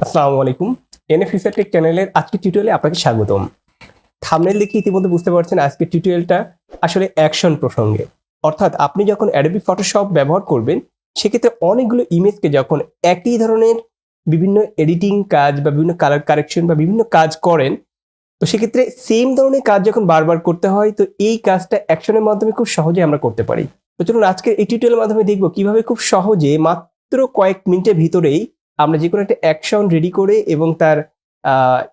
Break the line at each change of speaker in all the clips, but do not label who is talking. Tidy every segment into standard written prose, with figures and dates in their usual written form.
আসসালামু আলাইকুম। এনএফিসা টেক চ্যানেলের আজকের টিউটোরিয়ালে আপনাকে স্বাগতম। থাম্বনেল দেখে ইতিমধ্যে বুঝতে পারছেন আজকের টিউটোরিয়ালটা আসলে অ্যাকশন প্রসঙ্গে। অর্থাৎ আপনি যখন অ্যাডোবি ফটোশপ ব্যবহার করবেন, সেক্ষেত্রে অনেকগুলো ইমেজকে যখন একই ধরনের বিভিন্ন এডিটিং কাজ বা বিভিন্ন কালার কারেকশন বা বিভিন্ন কাজ করেন, তো সেক্ষেত্রে সেম ধরনের কাজ যখন বারবার করতে হয়, তো এই কাজটা অ্যাকশনের মাধ্যমে খুব সহজে আমরা করতে পারি। তো চলুন আজকে এই টিউটোরিয়ালের মাধ্যমে দেখব কিভাবে খুব সহজে মাত্র কয়েক মিনিটের ভিতরেই আমরা যে কোনো একটা অ্যাকশন রেডি করে এবং তার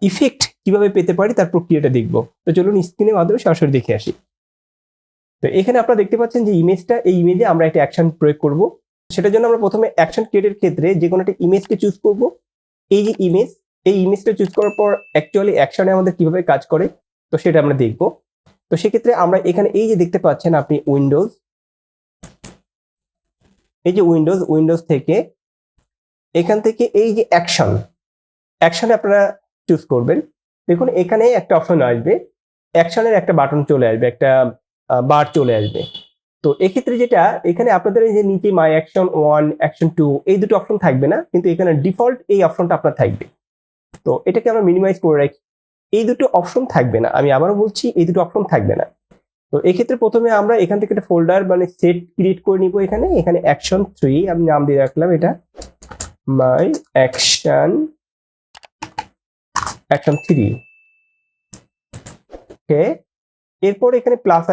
ইফেক্ট কিভাবে পেতে পারি তার প্রক্রিয়াটা দেখব। তো চলুন স্ক্রিনের মাধ্যমে সরাসরি দেখে আসি। তো এখানে আপনারা দেখতে পাচ্ছেন যে ইমেজটা, এই ইমেজে আমরা একটা অ্যাকশন প্রয়োগ করব। সেটার জন্য আমরা প্রথমে অ্যাকশন ক্রিয়েটের ক্ষেত্রে যে কোনো একটা ইমেজকে চুজ করব। এই যে ইমেজ, এই ইমেজটা চুজ করার পর অ্যাকচুয়ালি অ্যাকশনে আমাদের কিভাবে কাজ করে তো সেটা আমরা দেখব। তো সেক্ষেত্রে আমরা এখানে এই যে দেখতে পাচ্ছেন আপনি উইন্ডোজ, এই যে উইন্ডোজ থেকে এখান থেকে এই যে অ্যাকশনে আপনারা চুজ করবেন। দেখুন এখানে একটা অপশন আসবে, অ্যাকশনের একটা বাটন চলে আসবে, একটা বার চলে আসবে। তো এক্ষেত্রে যেটা এখানে আপনাদের এই যে নিচে মাই অ্যাকশন 1 অ্যাকশন 2 এই দুটো অপশন থাকবে না, কিন্তু এখানে ডিফল্ট এই অপশনটা আপনার থাকবে। তো এটাকে আমরা মিনিমাইজ করে রাখি। এই দুটো অপশন থাকবে না, আমি আবারও বলছি এই দুটো অপশন থাকবে না। তো এক্ষেত্রে প্রথমে আমরা এখান থেকে একটা ফোল্ডার মানে সেট ক্রিয়েট করে নিব। এখানে অ্যাকশন 3 আমি নাম দিয়ে রাখলাম, এটা মাই অ্যাকশন 3। ওকে, এরপর এখানে প্লাস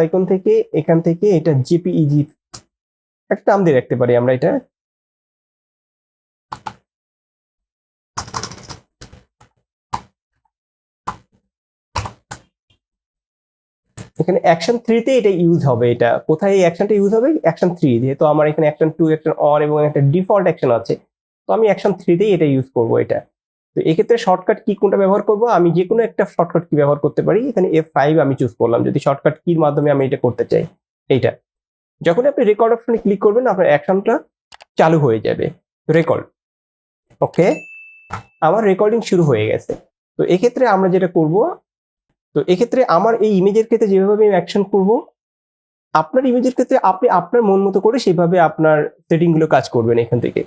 আইকন থেকে এখান থেকে এটা জেপিইজি একটা নাম দিয়ে রাখতে পারি আমরা। এটা এখানে অ্যাকশন 3 তে এটা ইউজ হবে। এটা কোথায় এই অ্যাকশনটা ইউজ হবে? অ্যাকশন 3, যেহেতু আমার এখানে অ্যাকশন 2 অ্যাকশন অন এবং একটা ডিফল্ট অ্যাকশন আছে, তো আমি অ্যাকশন 3 তেই এটা ইউজ করব। এটা তো এক্ষেত্রে শর্টকাট কি কোনটা ব্যবহার করব? আমি যে কোনো একটা শর্টকাট কি ব্যবহার করতে পারি। এখানে F5 আমি চুজ করলাম যদি শর্টকাট কির মাধ্যমে আমি এটা করতে চাই। এইটা যখন আপনি রেকর্ড অপশনে ক্লিক করবেন, আপনার অ্যাকশনটা চালু হয়ে যাবে। রেকর্ড। ওকে, আমার রেকর্ডিং শুরু হয়ে গেছে। তো এক্ষেত্রে আমরা যেটা করব, তো এক্ষেত্রে আমার এই ইমেজের ক্ষেত্রে যেভাবে আমি অ্যাকশন করব, আপনার ইমেজের ক্ষেত্রে আপনি আপনার মন মতো করে সেভাবে আপনার সেটিং গুলো কাজ করবেন এখান থেকে।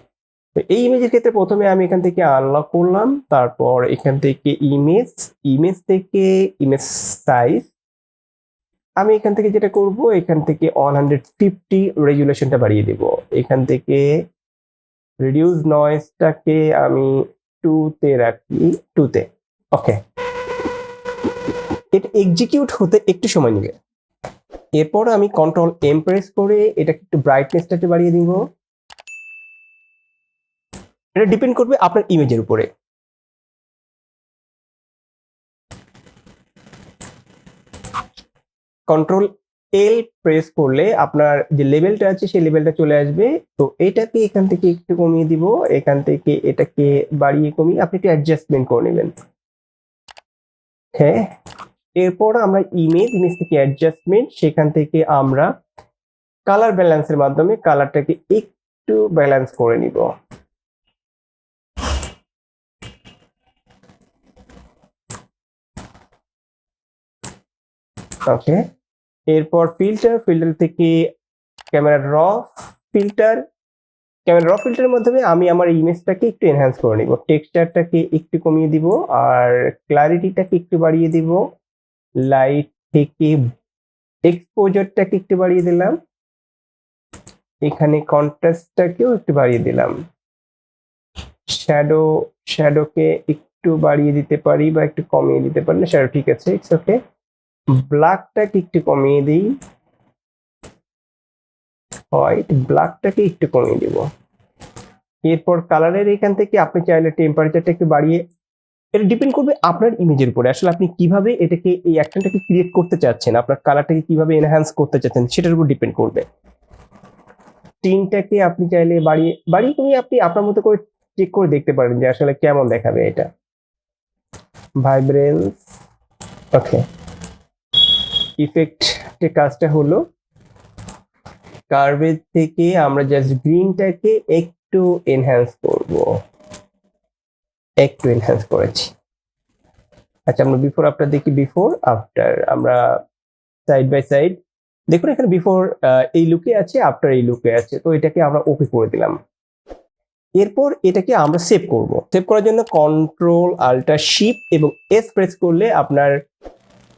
তো এই ইমেজের ক্ষেত্রে প্রথমে আমি এখান থেকে আনলক করলাম, তারপর এখান থেকে ইমেজ থেকে ইমেজ সাইজ আমি এখান থেকে যেটা করব, এখান থেকে 150 রেজুলেশনটা বাড়িয়ে দেব। এখান থেকে রিডিউস নয়েজটাকে আমি 2 তে রাখি, 2 তে। ওকে, এটা এক্সিকিউট হতে একটু সময় নেবে। এরপর আমি কন্ট্রোল এম প্রেস করে এটাকে একটু ব্রাইটনেসটাকে বাড়িয়ে দিব। এটা ডিপেন্ড করবে আপনার ইমেজের উপরে। কন্ট্রোল এল প্রেস করলে আপনার যে লেভেলটা আছে সেই লেভেলটা চলে আসবে। তো এটাকে এখান থেকে একটু কমিয়ে দিব, এখান থেকে এটাকে বাড়িয়ে কমিয়ে আপনি একটু অ্যাডজাস্টমেন্ট করে নেবেন। হ্যাঁ, এরপর আমরা ইমেজ থেকে অ্যাডজাস্টমেন্ট, সেখান থেকে আমরা কালার ব্যালেন্সের মাধ্যমে কালারটাকে একটু ব্যালেন্স করে নিব। ওকে, এরপর ফিল্টার থেকে ক্যামেরা ফিল্টার ফিল্টারের মাধ্যমে আমি আমার ইমেজটাকে একটু এনহ্যান্স করে নিব। টেক্সচারটাকে একটু কমিয়ে দিব আর ক্লারিটিটাকে একটু বাড়িয়ে দিব। লাইট থেকে এক্সপোজারটাকে একটু বাড়িয়ে দিলাম, এখানে কন্ট্রাস্টটাকেও একটু বাড়িয়ে দিলাম। শ্যাডোকে একটু বাড়িয়ে দিতে পারি বা একটু কমিয়ে দিতে পারি। না, শ্যাডো ঠিক আছে, ইটস ওকে। ব্ল্যাকটাকে একটু কমিয়ে দিই, ব্ল্যাকটাকে একটু কমিয়ে দিব। এরপর কালারের এখান থেকে আপনি চাইলে টেম্পারেচারটা একটু বাড়িয়ে, এটা ডিপেন্ড করবে আপনার ইমেজের উপরে। আসলে আপনি কিভাবে এটাকে এই অ্যাকশনটাকে ক্রিয়েট করতে চাচ্ছেন, আপনার কালারটাকে কিভাবে এনহ্যান্স করতে চাচ্ছেন সেটার উপর ডিপেন্ড করবে। টিনটাকে আপনি চাইলে বাড়িয়ে বাড়িয়ে কমিয়ে আপনি আপনার মতো করে চেক করে দেখতে পারেন যে আসলে কেমন দেখাবে এটা। ভাইব্রেন্স, ওকে। ইফেক্ট যে কাজটা হলো, কার্ভেজ থেকে আমরা জাস্ট গ্রিনটাকে একটু এনহ্যান্স করব, একটু এনহ্যান্স করেছি। আচ্ছা, আমরা বিফোর আফটার দেখি। বিফোর আফটার আমরা সাইড বাই সাইড দেখুন, এখানে বিফোর এই লুকে আছে, আফটার এই লুকে আছে। তো এটাকে আমরা ওকে করে দিলাম। এরপর এটাকে আমরা সেভ করব। সেভ করার জন্য কন্ট্রোল আল্টা শিফট এবং এস প্রেস করলে আপনার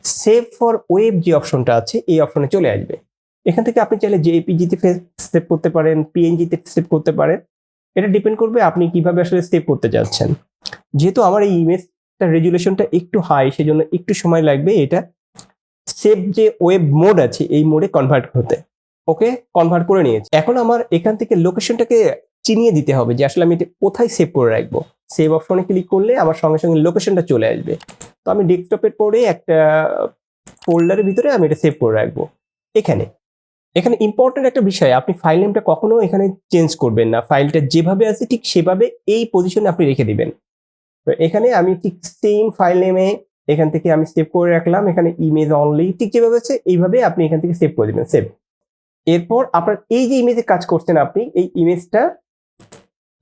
সেভ ফর ওয়েব যে অপশনটা আছে এই অপশনে চলে আসবে। এখান থেকে আপনি চাইলে জেপিজিতে সেভ করতে পারেন, পিএনজিতে সেভ করতে পারেন, এটা ডিপেন্ড করবে আপনি কিভাবে আসলে সেভ করতে যাচ্ছেন। যেহেতু আমার এই ইমেজটা রেজুলেশনটা একটু হাই, সেজন্য একটু সময় লাগবে এটা সেভ যে ওয়েব মোড আছে এই মোডে কনভার্ট হতে। ওকে, কনভার্ট করে নিয়েছি। এখন আমার এখান থেকে লোকেশনটাকে চিনিয়ে দিতে হবে যে আসলে আমি এটা কোথায় সেভ করে রাখবো। সেভ অপশনে ক্লিক করলে আমার সঙ্গে সঙ্গে লোকেশনটা চলে আসবে। তো আমি ডেস্কটপের পরে একটা ফোল্ডারের ভিতরে আমি এটা সেভ করে রাখবো। এখানে এখানে ইম্পর্টেন্ট একটা বিষয়, আপনি ফাইল নেমটা কখনো এখানে চেঞ্জ করবেন না। ফাইলটা যেভাবে আছে ঠিক সেভাবে এই পজিশনে আপনি রেখে দিবেন। তো এখানে আমি ঠিক সেম ফাইল নেমে এখান থেকে আমি সেভ করে রাখলাম। এখানে ইমেজ অনলি ঠিক যেভাবে আছে এইভাবে আপনি এখান থেকে সেভ করে দিবেন। সেভ। এরপর আপনার এই যে ইমেজে কাজ করছেন আপনি, এই ইমেজটা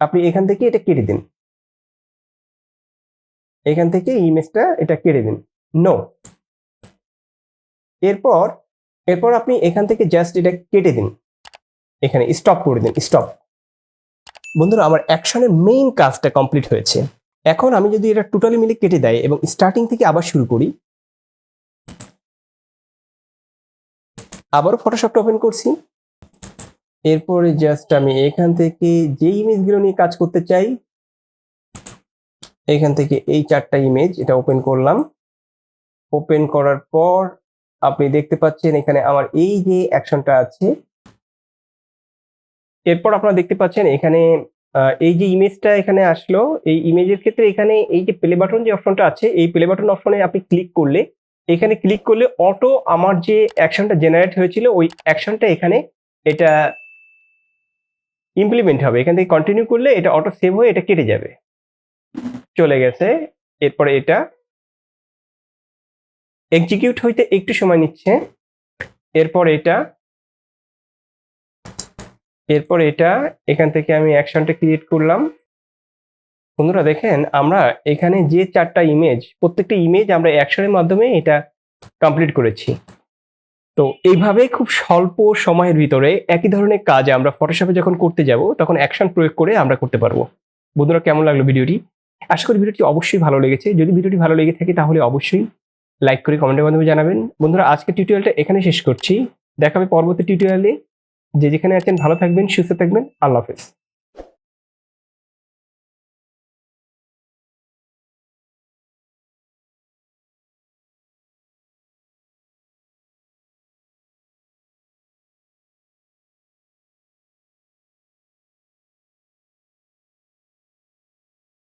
আপনি এখান থেকে এটা কেটে দিন। এখান থেকে ইমেজটা এটা কেটে দিন। নো। এরপর এরপর আপনি এখান থেকে জাস্ট এটা কেটে দিন, এখানে স্টপ করে দিন। স্টপ। বন্ধুরা, আমার অ্যাকশনের মেইন কাজটা কমপ্লিট হয়েছে। এখন আমি যদি এটা টোটালি মিলে কেটে দেয় এবং স্টার্টিং থেকে আবার শুরু করি, আবারও ফটোশপটা ওপেন করছি। এরপরে জাস্ট আমি এখান থেকে যে ইমেজগুলো নিয়ে কাজ করতে চাই, এখান থেকে এই 4টা ইমেজ এটা ওপেন করলাম। ওপেন করার পর আপনি দেখতে পাচ্ছেন এখানে আমার এই যে অ্যাকশনটা আছে। এরপর আপনারা দেখতে পাচ্ছেন এখানে এই যে ইমেজটা এখানে আসলো, এই ইমেজের ক্ষেত্রে এখানে এই যে প্লে বাটন যে অপশনটা আছে, এই প্লে বাটন অপশনে আপনি ক্লিক করলে, এখানে ক্লিক করলে অটো আমার যে অ্যাকশনটা জেনারেট হয়েছিল ওই অ্যাকশনটা এখানে এটা ইমপ্লিমেন্ট হবে। এখান থেকে কন্টিনিউ করলে এটা অটো সেভ হয়ে এটা কেটে যাবে। চলে গেছে। এরপরে এটা এক্সিকিউট হইতে একটু সময় নিচ্ছে। এরপর এটা এখান থেকে আমি অ্যাকশনটা ক্রিয়েট করলাম। বন্ধুরা দেখেন, আমরা এখানে যে 4টা ইমেজ, প্রত্যেকটা ইমেজ আমরা অ্যাকশনের মাধ্যমে এটা কমপ্লিট করেছি। তো এইভাবে খুব স্বল্প সময়ের ভিতরে একই ধরনের কাজ আমরা ফটোশপে যখন করতে যাব তখন অ্যাকশন প্রয়োগ করে আমরা করতে পারবো। বন্ধুরা, কেমন লাগলো ভিডিওটি? আশা করি ভিডিওটি অবশ্যই ভালো লেগেছে। যদি ভিডিওটি ভালো লেগে থাকে তাহলে অবশ্যই লাইক করে কমেন্টের মাধ্যমে জানাবেন। বন্ধুরা, আজকের টিউটোরিয়ালটা এখানে শেষ করছি। দেখা হবে পরবর্তী টিউটোরিয়ালে। যে যেখানে আছেন ভালো থাকবেন, সুস্থ থাকবেন। আল্লাহ হাফেজ।